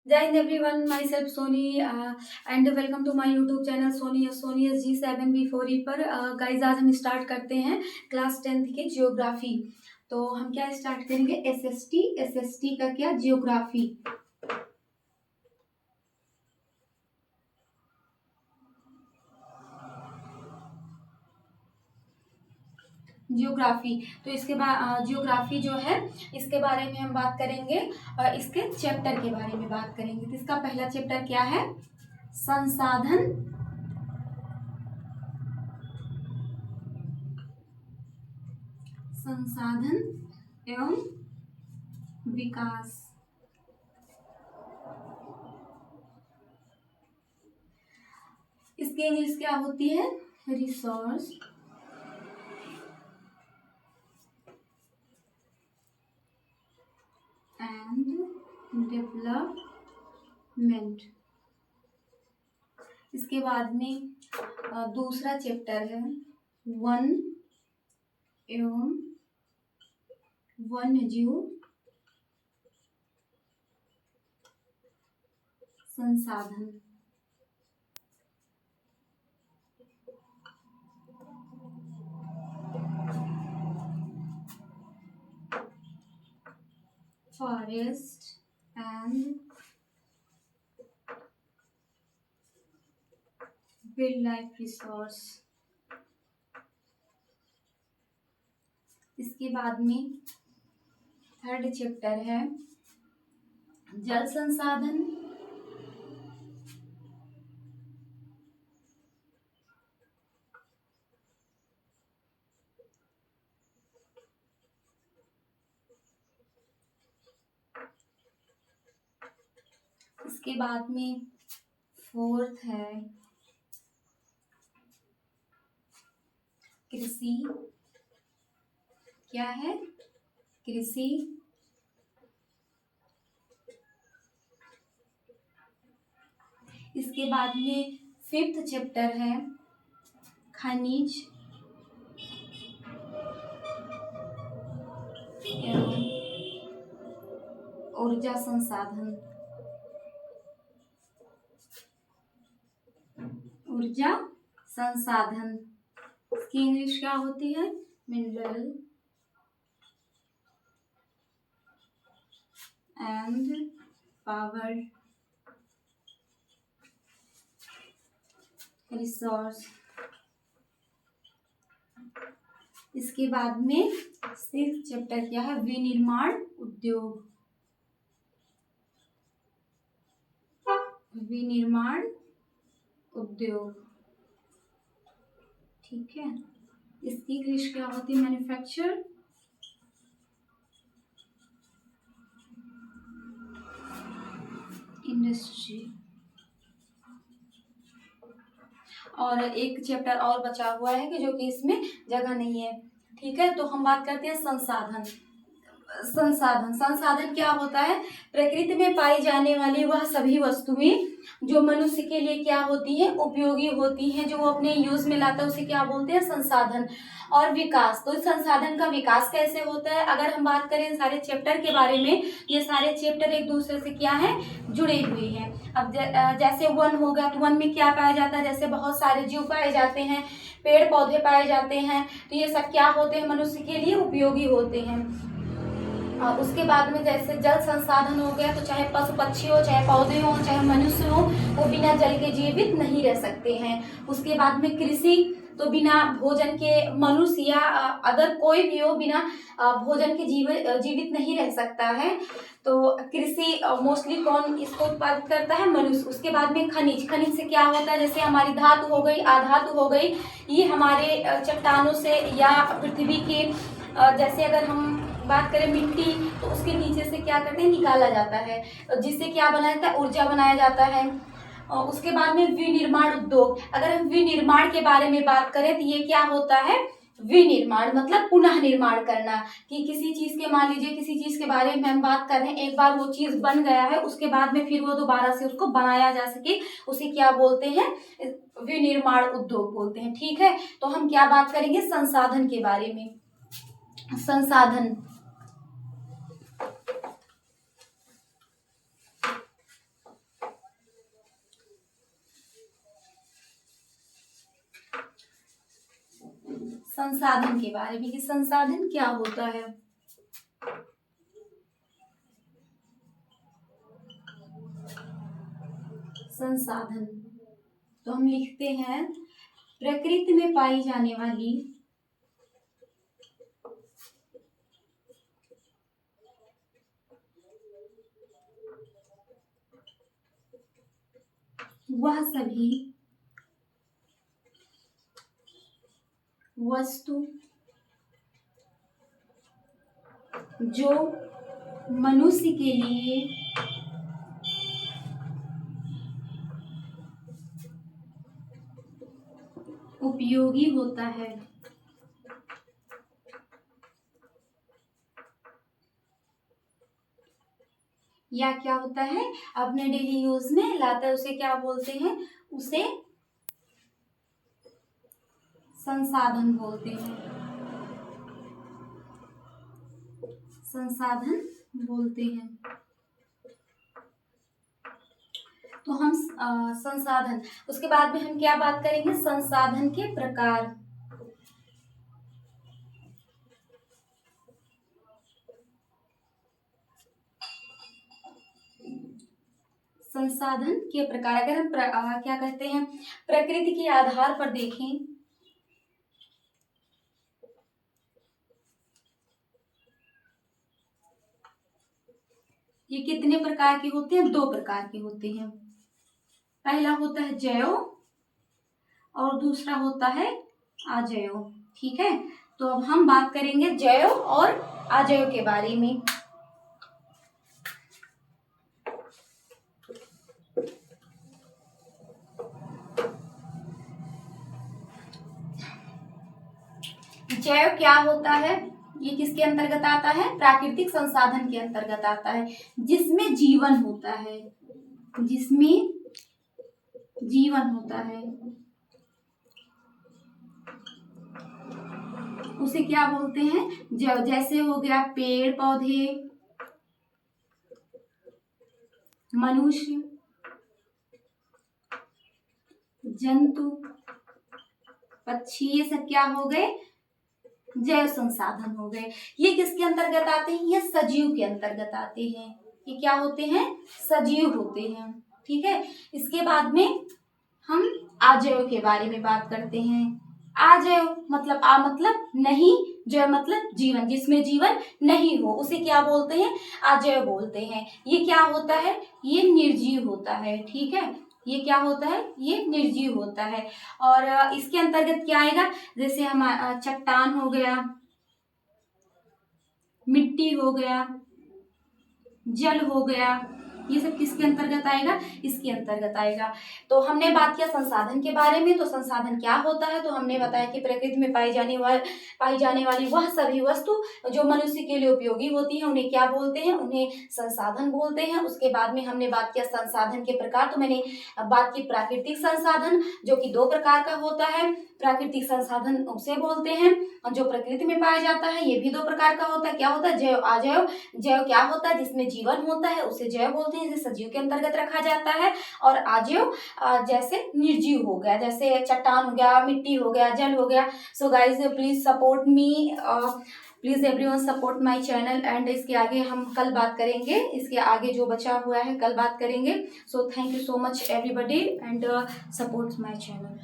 Jai Hind everyone, myself Sony and welcome to my YouTube channel Sony G7B4E पर guys आज हम start करते हैं क्लास 10th के जियोग्राफी। तो हम क्या स्टार्ट करेंगे, एसएसटी का क्या, जियोग्राफी। जियोग्राफी तो इसके बाद जियोग्राफी जो है इसके बारे में हम बात करेंगे और इसके चैप्टर के बारे में बात करेंगे। तो इसका पहला चैप्टर क्या है, संसाधन एवं विकास। इसकी इंग्लिश क्या होती है, रिसोर्स एंड डेवलपमेंट। इसके बाद में दूसरा चैप्टर है वन एवं वन्यजीव संसाधन। Forest and wild life resource. इसके बाद में थर्ड चैप्टर है जल संसाधन इसके बाद में फोर्थ है कृषि। क्या है, कृषि। इसके बाद में फिफ्थ चैप्टर है खनिज एवं ऊर्जा संसाधन। ऊर्जा संसाधन इसकी इंग्लिश क्या होती है, मिनरल एंड पावर रिसोर्स। इसके बाद में सिक्स्थ चैप्टर क्या है, विनिर्माण उद्योग। विनिर्माण उद्योग, ठीक है। इसकी इंग्लिश क्या होती है, मैन्युफैक्चर इंडस्ट्री। और एक चैप्टर और बचा हुआ है कि जो कि इसमें जगह नहीं है, ठीक है। तो हम बात करते हैं संसाधन। संसाधन क्या होता है, प्रकृति में पाई जाने वाली वह सभी वस्तुएं जो मनुष्य के लिए क्या होती है, उपयोगी होती हैं, जो वो अपने यूज में लाता है, उसे क्या बोलते हैं, संसाधन। और विकास, तो इस संसाधन का विकास कैसे होता है, अगर हम बात करें सारे चैप्टर के बारे में, ये सारे चैप्टर एक दूसरे से क्या है, जुड़े हुए हैं। अब जैसे वन हो गया, तो वन में क्या पाया जाता है, जैसे बहुत सारे जीव पाए जाते हैं, पेड़ पौधे पाए जाते हैं, तो ये सब क्या होते हैं, मनुष्य के लिए उपयोगी होते हैं। और उसके बाद में जैसे जल संसाधन हो गया, तो चाहे पशु पक्षी हो, चाहे पौधे हो, चाहे मनुष्य हो, वो बिना जल के जीवित नहीं रह सकते हैं। उसके बाद में कृषि, तो बिना भोजन के मनुष्य या अगर कोई भी हो बिना भोजन के जीवित नहीं रह सकता है। तो कृषि मोस्टली कौन इसको उत्पादित करता है, मनुष्य। उसके बाद में खनिज, खनिज से क्या होता है, जैसे हमारी धातु हो गई, अधातु हो गई, ये हमारे चट्टानों से या पृथ्वी के जैसे अगर हम बात करें मिट्टी, तो उसके नीचे से क्या करते हैं, निकाला जाता है, जिससे क्या बनाया जाता है, ऊर्जा बनाया जाता है। और उसके बाद में विनिर्माण उद्योग, अगर हम विनिर्माण के बारे में बात करें तो ये क्या होता है, विनिर्माण मतलब पुनः निर्माण करना, कि किसी चीज के, मान लीजिए किसी चीज के बारे में हम बात कर रहे हैं, एक बार वो चीज बन गया है, उसके बाद में फिर वो दोबारा से उसको बनाया जा सके, उसे क्या बोलते हैं, विनिर्माण उद्योग बोलते हैं, ठीक है। तो हम क्या बात करेंगे, संसाधन के बारे में। संसाधन, संसाधन के बारे में कि संसाधन क्या होता है। संसाधन, तो हम लिखते हैं प्रकृति में पाई जाने वाली वह सभी वस्तु जो मनुष्य के लिए उपयोगी होता है या क्या होता है अपने डेली यूज में लाता है, उसे क्या बोलते हैं, उसे संसाधन बोलते हैं, संसाधन बोलते हैं। तो हम संसाधन, उसके बाद में हम क्या बात करेंगे, संसाधन के प्रकार। संसाधन के प्रकार, अगर हम क्या कहते हैं प्रकृति के आधार पर देखें, ये कितने प्रकार के होते हैं, 2 प्रकार के होते हैं। पहला होता है जैव और दूसरा होता है अजैव। ठीक है, तो अब हम बात करेंगे जैव और अजैव के बारे में। जैव क्या होता है, ये किसके अंतर्गत आता है, प्राकृतिक संसाधन के अंतर्गत आता है, जिसमें जीवन होता है, जिसमें जीवन होता है, उसे क्या बोलते हैं, जैव। जैसे हो गया पेड़ पौधे, मनुष्य, जंतु, पक्षी, ये सब क्या हो गए, जैव संसाधन हो गए। ये किसके अंतर्गत आते हैं, ये सजीव के अंतर्गत आते हैं। ये क्या होते हैं, सजीव होते हैं। ठीक है, इसके बाद में हम अजैव के बारे में बात करते हैं। अजैव मतलब मतलब नहीं, जैव मतलब जीवन, जिसमें जीवन नहीं हो उसे क्या बोलते हैं, अजैव बोलते हैं। ये क्या होता है, ये निर्जीव होता है। ठीक है, ये क्या होता है, ये निर्जीव होता है। और इसके अंतर्गत क्या आएगा, जैसे हम चट्टान हो गया, मिट्टी हो गया, जल हो गया, ये सब किसके अंतर्गत आएगा, इसके अंतर्गत आएगा। तो हमने बात किया संसाधन के बारे में। तो संसाधन क्या होता है, तो हमने बताया कि प्रकृति में पाई जाने वाली वह सभी वस्तु जो मनुष्य के लिए उपयोगी होती है उन्हें क्या बोलते हैं, उन्हें संसाधन बोलते हैं। उसके बाद में हमने बात किया संसाधन के प्रकार। तो मैंने बात की प्राकृतिक संसाधन जो कि 2 प्रकार का होता है। प्राकृतिक संसाधन उसे बोलते हैं जो प्रकृति में पाया जाता है, ये भी 2 प्रकार का होता है। क्या होता है, जैव अजैव। जैव क्या होता है, जिसमें जीवन होता है उसे जैव बोलते हैं, जिसे सजीव के अंतर्गत रखा जाता है। और अजैव जैसे निर्जीव हो गया, जैसे चट्टान हो गया, मिट्टी हो गया, जल हो गया। So guys please support me, please everyone support my channel. And इसके आगे हम कल बात करेंगे, इसके आगे जो बचा हुआ है कल बात करेंगे। So thank you so much everybody and support my channel.